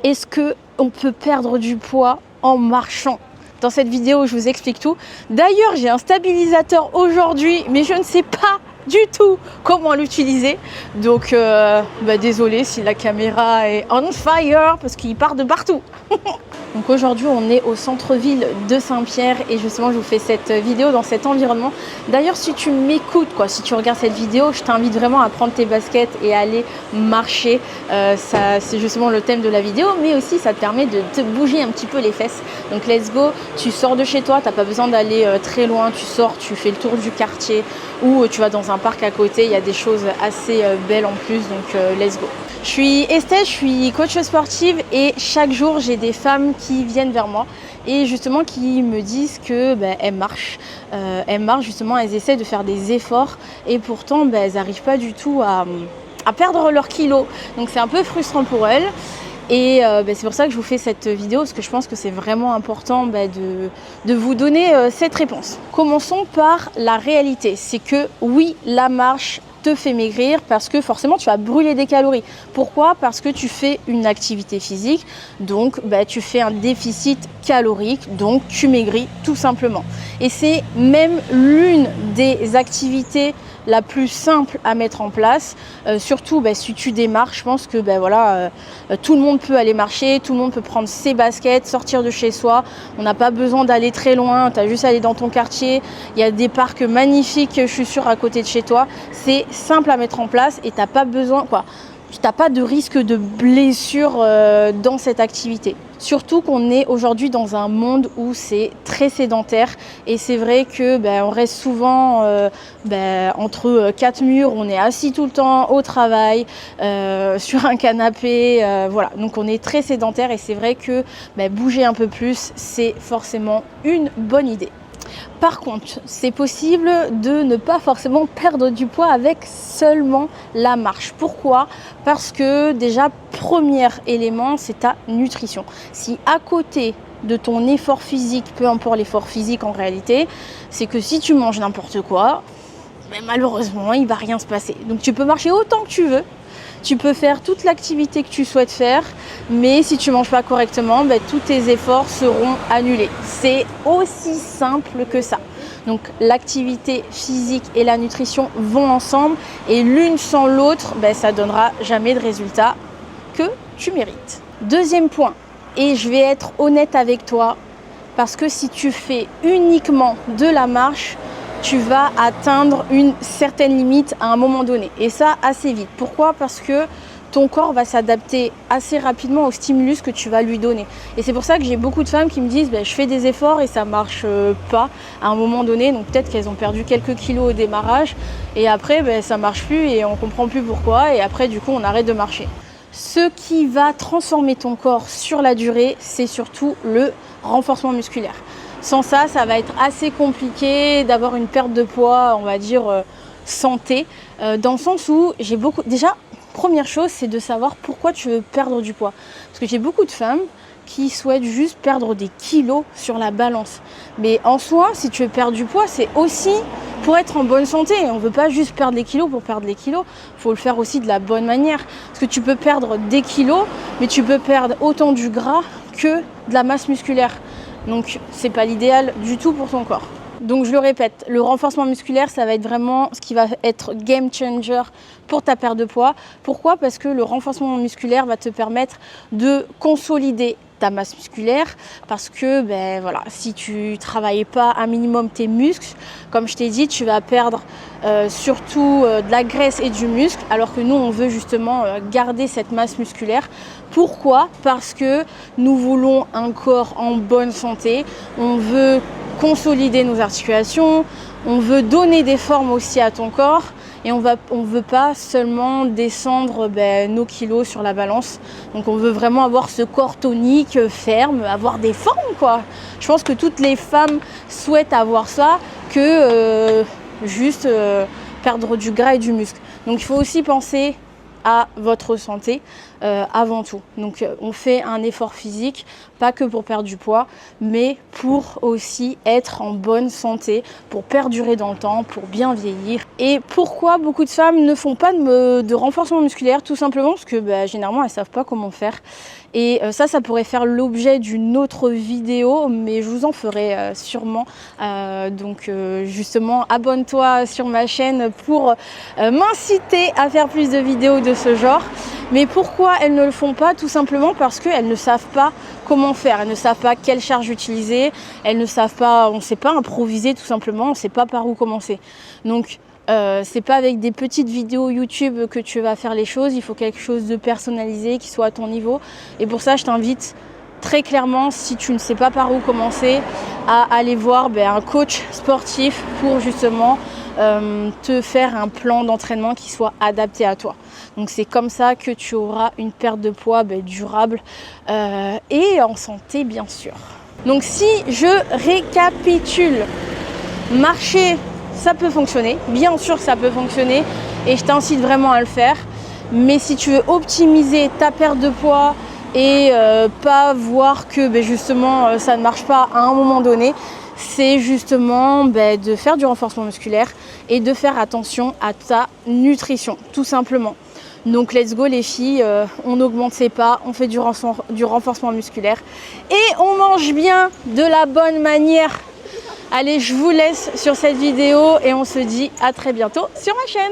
est-ce qu'on peut perdre du poids en marchant? Dans cette vidéo, je vous explique tout. D'ailleurs, j'ai un stabilisateur aujourd'hui, mais je ne sais pas du tout comment l'utiliser. Donc, désolé si la caméra est on fire parce qu'il part de partout. Donc aujourd'hui, on est au centre-ville de Saint-Pierre et justement, je vous fais cette vidéo dans cet environnement. D'ailleurs, si tu m'écoutes, si tu regardes cette vidéo, je t'invite vraiment à prendre tes baskets et à aller marcher. C'est justement le thème de la vidéo, mais aussi ça te permet de te bouger un petit peu les fesses. Donc let's go, tu sors de chez toi, tu n'as pas besoin d'aller très loin, tu sors, tu fais le tour du quartier ou tu vas dans un parc à côté, il y a des choses assez belles en plus, donc let's go. Je suis Estelle, je suis coach sportive et chaque jour j'ai des femmes qui viennent vers moi et justement qui me disent que elles marchent justement, elles essaient de faire des efforts et pourtant elles n'arrivent pas du tout à perdre leurs kilos. Donc c'est un peu frustrant pour elles. Et c'est pour ça que je vous fais cette vidéo, parce que je pense que c'est vraiment important de vous donner cette réponse. Commençons par la réalité, c'est que oui, la marche te fait maigrir parce que forcément tu vas brûler des calories. Pourquoi? Parce que tu fais une activité physique, donc tu fais un déficit calorique, donc tu maigris tout simplement. Et c'est même l'une des activités la plus simple à mettre en place, surtout si tu démarres. Je pense que tout le monde peut aller marcher, tout le monde peut prendre ses baskets, sortir de chez soi, on n'a pas besoin d'aller très loin, tu as juste à aller dans ton quartier, il y a des parcs magnifiques, je suis sûre, à côté de chez toi, c'est simple à mettre en place et tu n'as pas besoin, tu n'as pas de risque de blessure dans cette activité. Surtout qu'on est aujourd'hui dans un monde où c'est très sédentaire et c'est vrai que on reste souvent entre quatre murs, on est assis tout le temps au travail, sur un canapé, voilà. Donc on est très sédentaire et c'est vrai que bouger un peu plus, c'est forcément une bonne idée. Par contre, c'est possible de ne pas forcément perdre du poids avec seulement la marche. Pourquoi? Parce que déjà, premier élément, c'est ta nutrition. Si à côté de ton effort physique, peu importe l'effort physique en réalité, c'est que si tu manges n'importe quoi, malheureusement, il ne va rien se passer. Donc tu peux marcher autant que tu veux. Tu peux faire toute l'activité que tu souhaites faire, mais si tu ne manges pas correctement, tous tes efforts seront annulés. C'est aussi simple que ça. Donc l'activité physique et la nutrition vont ensemble et l'une sans l'autre, ça ne donnera jamais de résultat que tu mérites. Deuxième point, et je vais être honnête avec toi, parce que si tu fais uniquement de la marche, tu vas atteindre une certaine limite à un moment donné et ça assez vite. Pourquoi? Parce que ton corps va s'adapter assez rapidement au stimulus que tu vas lui donner. Et c'est pour ça que j'ai beaucoup de femmes qui me disent je fais des efforts et ça marche pas à un moment donné. Donc peut-être qu'elles ont perdu quelques kilos au démarrage et après ça marche plus et on comprend plus pourquoi et après du coup on arrête de marcher. Ce qui va transformer ton corps sur la durée, c'est surtout le renforcement musculaire. Sans ça, ça va être assez compliqué d'avoir une perte de poids, on va dire, santé, dans le sens où j'ai beaucoup... Déjà, première chose, c'est de savoir pourquoi tu veux perdre du poids. Parce que j'ai beaucoup de femmes qui souhaitent juste perdre des kilos sur la balance. Mais en soi, si tu veux perdre du poids, c'est aussi pour être en bonne santé. On ne veut pas juste perdre les kilos pour perdre les kilos, il faut le faire aussi de la bonne manière. Parce que tu peux perdre des kilos, mais tu peux perdre autant du gras que de la masse musculaire. Donc c'est pas l'idéal du tout pour ton corps. Donc je le répète, le renforcement musculaire, ça va être vraiment ce qui va être game changer pour ta perte de poids. Pourquoi? Parce que le renforcement musculaire va te permettre de consolider ta masse musculaire parce que si tu travailles pas un minimum tes muscles, comme je t'ai dit, tu vas perdre surtout de la graisse et du muscle, alors que nous on veut justement garder cette masse musculaire. Pourquoi? Parce que nous voulons un corps en bonne santé, on veut consolider nos articulations, on veut donner des formes aussi à ton corps et on veut pas seulement descendre nos kilos sur la balance. Donc on veut vraiment avoir ce corps tonique, ferme, avoir des formes quoi. Je pense que toutes les femmes souhaitent avoir ça que juste perdre du gras et du muscle. Donc il faut aussi penser à votre santé. avant tout. Donc on fait un effort physique, pas que pour perdre du poids, mais pour aussi être en bonne santé, pour perdurer dans le temps, pour bien vieillir. Et pourquoi beaucoup de femmes ne font pas de renforcement musculaire? Tout simplement parce que généralement elles savent pas comment faire. Et ça pourrait faire l'objet d'une autre vidéo, mais je vous en ferai sûrement. Donc justement, abonne-toi sur ma chaîne pour m'inciter à faire plus de vidéos de ce genre. Mais pourquoi elles ne le font pas? Tout simplement parce qu'elles ne savent pas comment faire. Elles ne savent pas quelle charge utiliser. Elles ne savent pas, on ne sait pas improviser tout simplement. On ne sait pas par où commencer. Donc c'est pas avec des petites vidéos YouTube que tu vas faire les choses. Il faut quelque chose de personnalisé qui soit à ton niveau. Et pour ça, je t'invite très clairement, si tu ne sais pas par où commencer, à aller voir un coach sportif pour justement te faire un plan d'entraînement qui soit adapté à toi. Donc c'est comme ça que tu auras une perte de poids durable et en santé bien sûr. Donc si je récapitule, marcher, ça peut fonctionner, bien sûr ça peut fonctionner et je t'incite vraiment à le faire. Mais si tu veux optimiser ta perte de poids et pas voir que justement ça ne marche pas à un moment donné, c'est justement de faire du renforcement musculaire et de faire attention à ta nutrition, tout simplement. Donc let's go les filles, on augmente ses pas, on fait du renforcement musculaire et on mange bien de la bonne manière. Allez, je vous laisse sur cette vidéo et on se dit à très bientôt sur ma chaîne.